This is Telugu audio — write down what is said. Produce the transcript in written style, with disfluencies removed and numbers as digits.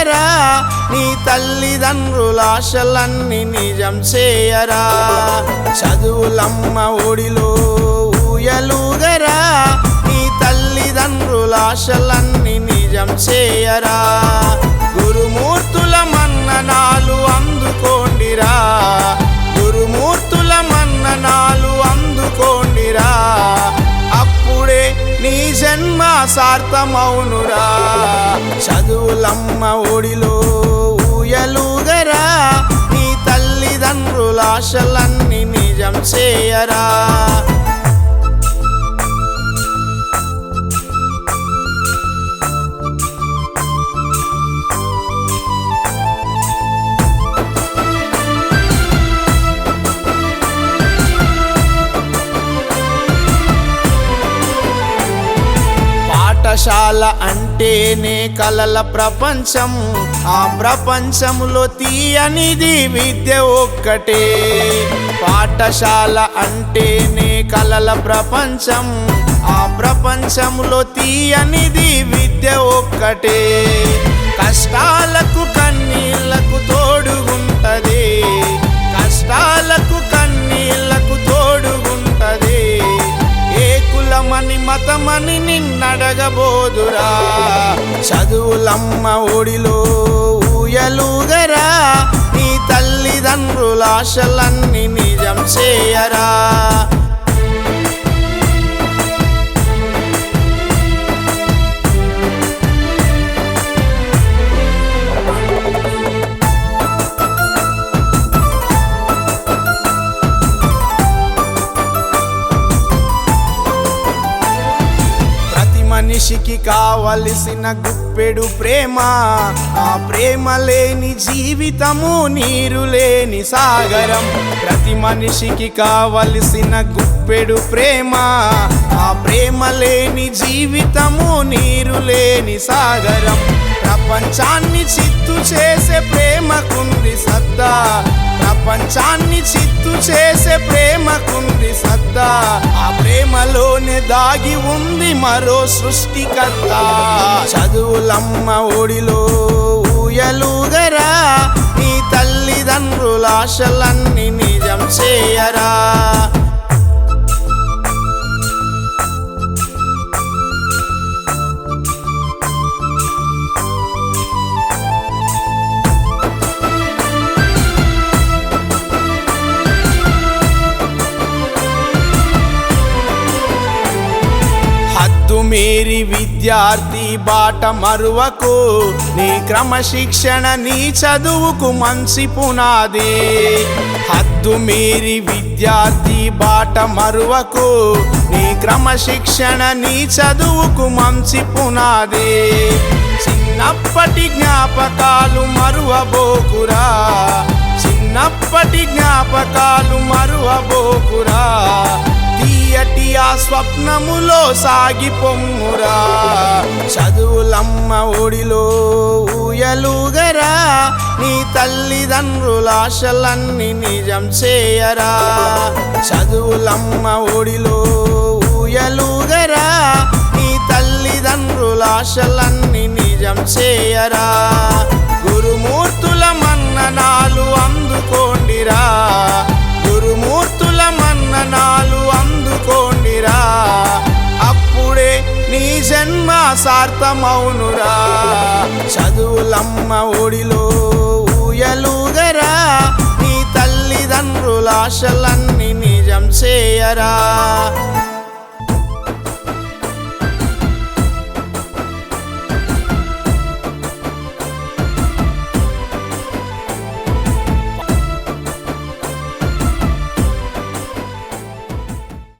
ఊయలుగరా నీ తల్లిదండ్రుల ఆశలన్నీ నిజం చేయరా చదువులమ్మ ఒడిలో ఊయలుగరా నీ తల్లిదండ్రుల ఆశలన్నీ నిజం చేయరా గురుమూర్తుల మన్ననాలు అందుకోండిరా గురుమూర్తుల మన్ననాలు అందుకోండిరా అప్పుడే నీ జన్మ సార్థమౌనురా చదువులమ్మ ఒడిలో ఊయలుగరా నీ తల్లిదండ్రుల ఆశలన్నీ నిజం చేయరా పాఠశాల అంటేనే కలల ప్రపంచం ఆ ప్రపంచంలో తీయనిది విద్య ఒక్కటే పాఠశాల అంటేనే కలల ప్రపంచం ఆ ప్రపంచంలో తీయనిది విద్య ఒక్కటే కష్టాలకు కన్నీళ్లకు తోడుగుంటది కష్టాలకు కన్నీళ్లకు తోడుగుంటది ఏ కులమని మతమని నిన్నడగబోదురా చదువులమ్మ ఒడిలో ఊయలుగరా నీ తల్లిదండ్రుల ఆశలన్నీ నిజం చేయరా మనిషికి కావలసిన గుప్పెడు ప్రేమ ఆ ప్రేమ లేని జీవితము నీరు లేని సాగరం ప్రతి మనిషికి కావలసిన గుప్పెడు ప్రేమ ఆ ప్రేమ లేని జీవితము నీరు లేని సాగరం ప్రపంచాన్ని చిత్తు చేసే ప్రేమకుంది సత్తా ప్రపంచాన్ని చిత్తు చేసే ప్రేమకుంది సత్తా ఆ ప్రేమలోనే దాగి ఉంది మరో సృష్టికర్త చదువులమ్మ ఒడిలో ఊయలుగరా నీ తల్లిదండ్రుల ఆశలన్నీ నిజం చేయరా మేరీ విద్యార్థి బాట మరువకు నీ క్రమశిక్షణ నీ చదువుకు మంచి పునాది హద్దు మీరి విద్యార్థి బాట మరువకు నీ క్రమశిక్షణ నీ చదువుకు మంచి పునాది చిన్నప్పటి జ్ఞాపకాలు మరువబోకురా చిన్నప్పటి జ్ఞాపకాలు మరువబోకురా తీయటి ఆ స్వప్నములో సాగిపొమ్మురా చదువులమ్మ ఒడిలో ఊయలుగరా నీ తల్లిదండ్రుల ఆశలన్నీ నిజం చేయరా చదువులమ్మ ఒడిలో ఊయలుగరా నీ తల్లిదండ్రుల ఆశలన్నీ నిజం చేయరా గురుమూర్తుల మన్ననాలు అందుకోండిరా గురుమూర్తుల మన్ననాలు అందుకోండిరా అప్పుడే నీ జన్మ సార్థమౌనురా చదువులమ్మ ఒడిలో ఊయలుగరా నీ తల్లిదండ్రుల ఆశలన్నీ నిజం చేయరా